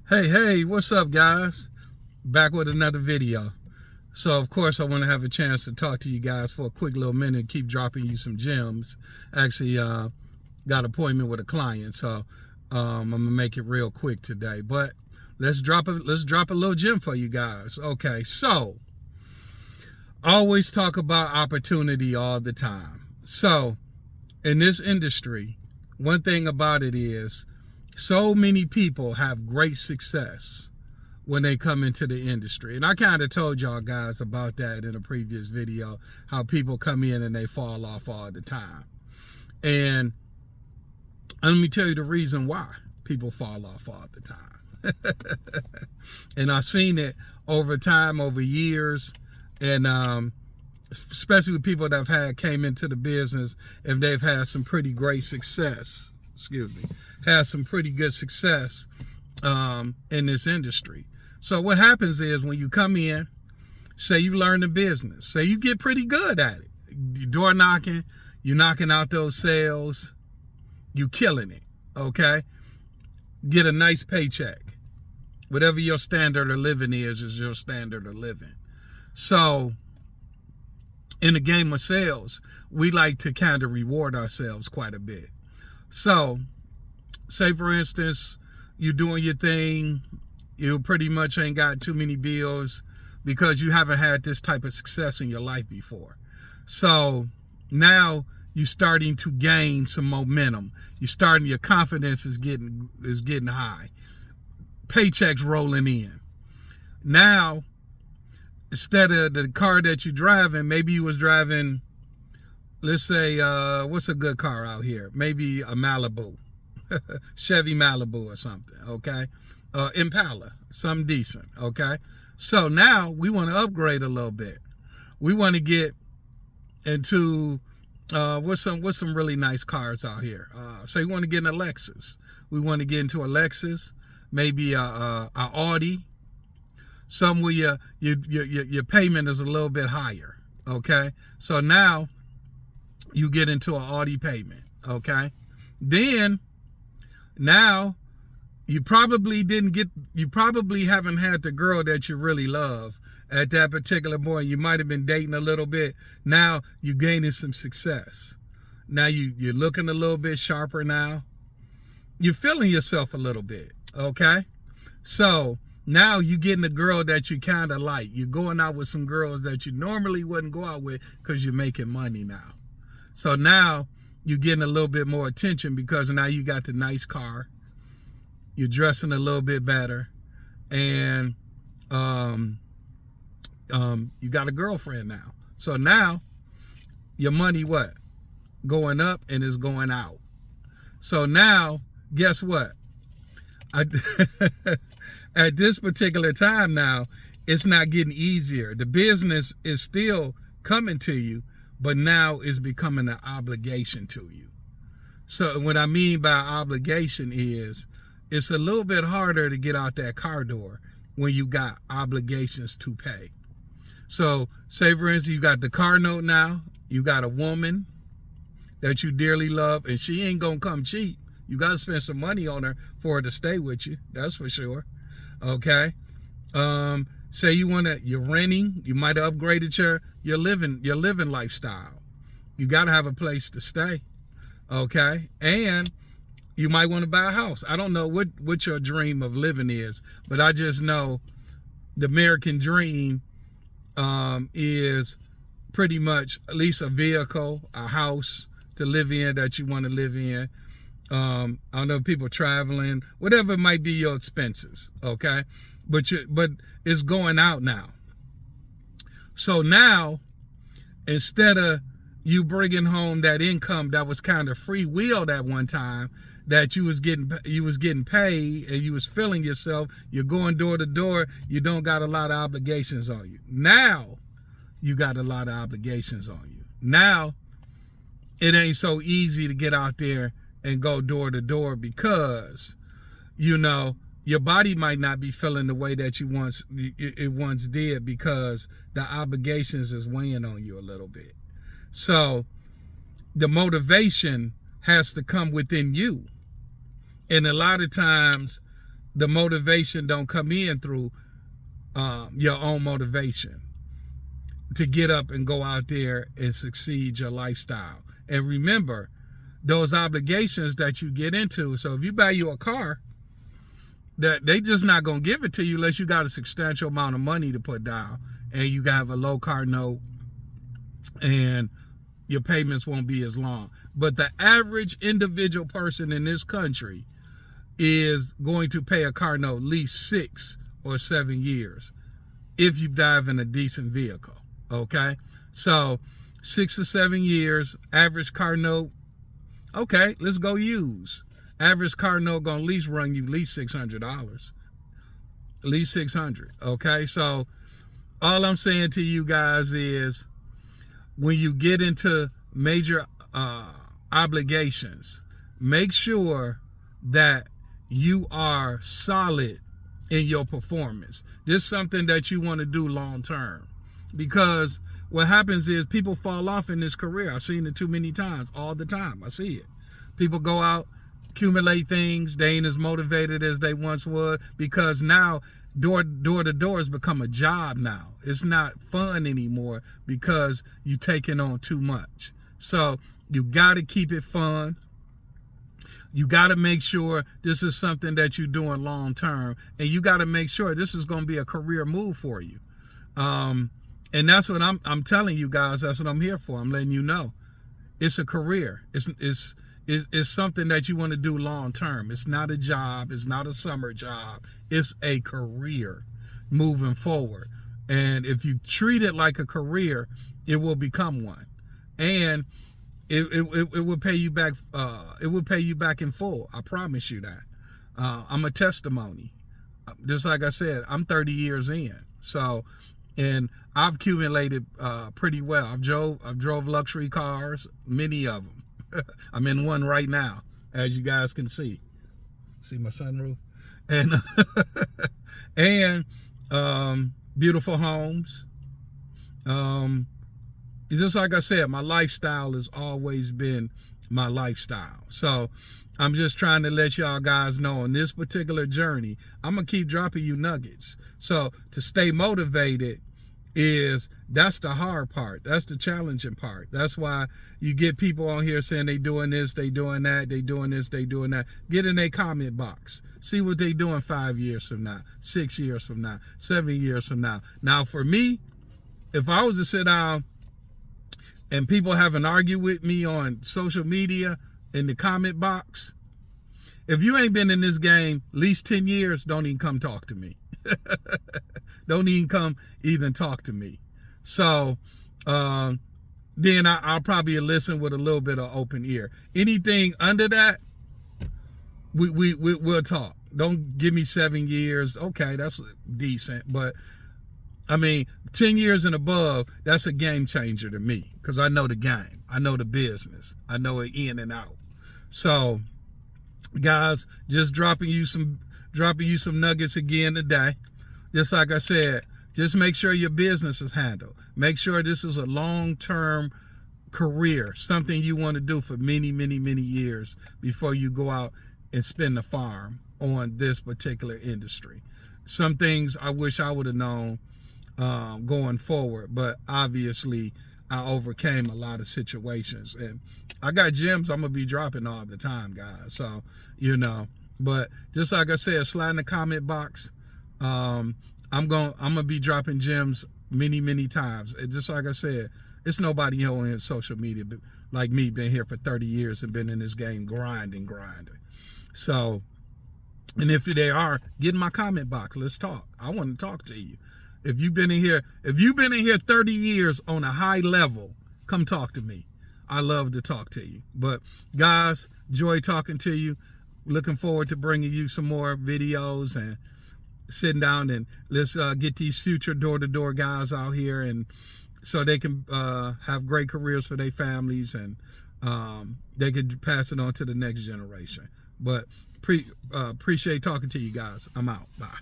Hey, what's up, guys? Back with another video. So, of course, I want to have a chance to talk to you guys for a quick little minute, keep dropping you some gems. Actually, got an appointment with a client, so I'm gonna make it real quick today. But let's drop a little gem for you guys. Okay, so I always talk about opportunity all the time. So, in this industry, one thing about it is so many people have great success when they come into the industry. And I kind of told y'all guys about that in a previous video, how people come in and they fall off all the time. And let me tell you the reason why people fall off all the time. And I've seen it over time, over years, and especially with people that have came into the business, if they've had some pretty great success, had some pretty good success in this industry. So what happens is when you come in, say you learn the business, say you get pretty good at it, you door knocking, you knocking out those sales, you killing it, okay? Get a nice paycheck. Whatever your standard of living is your standard of living. So in the game of sales, we like to kind of reward ourselves quite a bit. So say for instance, you're doing your thing, you pretty much ain't got too many bills because you haven't had this type of success in your life before. So now you're starting to gain some momentum. Your confidence is getting high. Paychecks rolling in. Now, instead of the car that you're driving, maybe you was driving, let's say, what's a good car out here? Maybe a Malibu. Chevy Malibu or something, okay? Impala, something decent, okay? So now we want to upgrade a little bit. We want to get into what's some really nice cars out here. So you want to get in a Lexus. We want to get into a Lexus, maybe a Audi, some where your payment is a little bit higher, okay? So now you get into an Audi payment, okay? Then now you probably haven't had the girl that you really love at that particular point. You might have been dating a little bit. Now you're gaining some success. Now you're looking a little bit sharper now. You're feeling yourself a little bit, okay? So now you're getting a girl that you kind of like. You're going out with some girls that you normally wouldn't go out with because you're making money now. So now you're getting a little bit more attention because now you got the nice car. You're dressing a little bit better. And you got a girlfriend now. So now your money what? Going up and it's going out. So now, guess what? At this particular time now, it's not getting easier. The business is still coming to you, but now it's becoming an obligation to you. So what I mean by obligation is it's a little bit harder to get out that car door when you got obligations to pay. So say for instance, you got the car note now, you got a woman that you dearly love, and she ain't gonna come cheap. You got to spend some money on her for her to stay with you. That's for sure. Okay. Say you're renting, you might have upgraded your living lifestyle. You got to have a place to stay. Okay. And you might want to buy a house. I don't know what your dream of living is, but I just know the American dream is pretty much at least a vehicle, a house to live in that you want to live in. I don't know, people traveling, whatever it might be your expenses, okay? But it's going out now. So now, instead of you bringing home that income that was kind of free wheeled at one time, that you was getting paid and you was feeling yourself, you're going door to door, you don't got a lot of obligations on you. Now, you got a lot of obligations on you. Now, it ain't so easy to get out there and go door to door because, your body might not be feeling the way that it once did because the obligations is weighing on you a little bit. So the motivation has to come within you. And a lot of times the motivation don't come in through your own motivation to get up and go out there and succeed your lifestyle. And remember, those obligations that you get into. So if you buy you a car, that they just not gonna give it to you unless you got a substantial amount of money to put down and you have a low car note and your payments won't be as long. But the average individual person in this country is going to pay a car note at least 6 or 7 years if you drive in a decent vehicle. Okay, so 6 or 7 years, average car note. Okay, let's go use. Average car note gonna at least run you at least $600. At least $600. Okay, so all I'm saying to you guys is when you get into major obligations, make sure that you are solid in your performance. This is something that you want to do long term, because what happens is people fall off in this career. I've seen it too many times, all the time. I see it. People go out, accumulate things. They ain't as motivated as they once were, because now door to door has become a job now. It's not fun anymore because you're taking on too much. So you got to keep it fun. You got to make sure this is something that you're doing long term, and you got to make sure this is going to be a career move for you. And that's what I'm telling you guys. That's what I'm here for. I'm letting you know it's a career. It's something that you want to do long term. It's not a job. It's not a summer job. It's a career moving forward. And if you treat it like a career, it will become one. And it will pay you back. It will pay you back in full. I promise you that. I'm a testimony. Just like I said, I'm 30 years in. So, and I've accumulated pretty well. I've drove luxury cars, many of them. I'm in one right now, as you guys can see. See my sunroof? And beautiful homes. Just like I said, my lifestyle has always been my lifestyle. So I'm just trying to let y'all guys know on this particular journey, I'm going to keep dropping you nuggets. So to stay motivated that's the hard part. That's the challenging part. That's why you get people on here saying they doing this, they doing that, they doing this, they doing that. Get in their comment box. See what they doing 5 years from now, 6 years from now, 7 years from now. Now for me, if I was to sit down and people haven't argued with me on social media in the comment box, if you ain't been in this game at least 10 years, don't even come talk to me. Don't even come talk to me. So then I'll probably listen with a little bit of open ear. Anything under that, we'll talk. Don't give me 7 years. Okay, that's decent. But I mean, 10 years and above, that's a game changer to me, because I know the game. I know the business. I know it in and out. So guys, just dropping you some nuggets again today. Just like I said, just make sure your business is handled. Make sure this is a long-term career, something you want to do for many, many, many years before you go out and spend the farm on this particular industry. Some things I wish I would have known going forward, but obviously I overcame a lot of situations, and I got gems I'm gonna be dropping all the time, guys. So, but just like I said, slide in the comment box. I'm gonna be dropping gems many, many times. And just like I said, it's nobody on social media but like me, been here for 30 years and been in this game grinding. So, and if they are, get in my comment box. Let's talk. I want to talk to you. If you've been in here 30 years on a high level, come talk to me. I love to talk to you. But guys, enjoy talking to you. Looking forward to bringing you some more videos and sitting down and let's get these future door-to-door guys out here, and so they can have great careers for their families, and they can pass it on to the next generation. But appreciate talking to you guys. I'm out. Bye.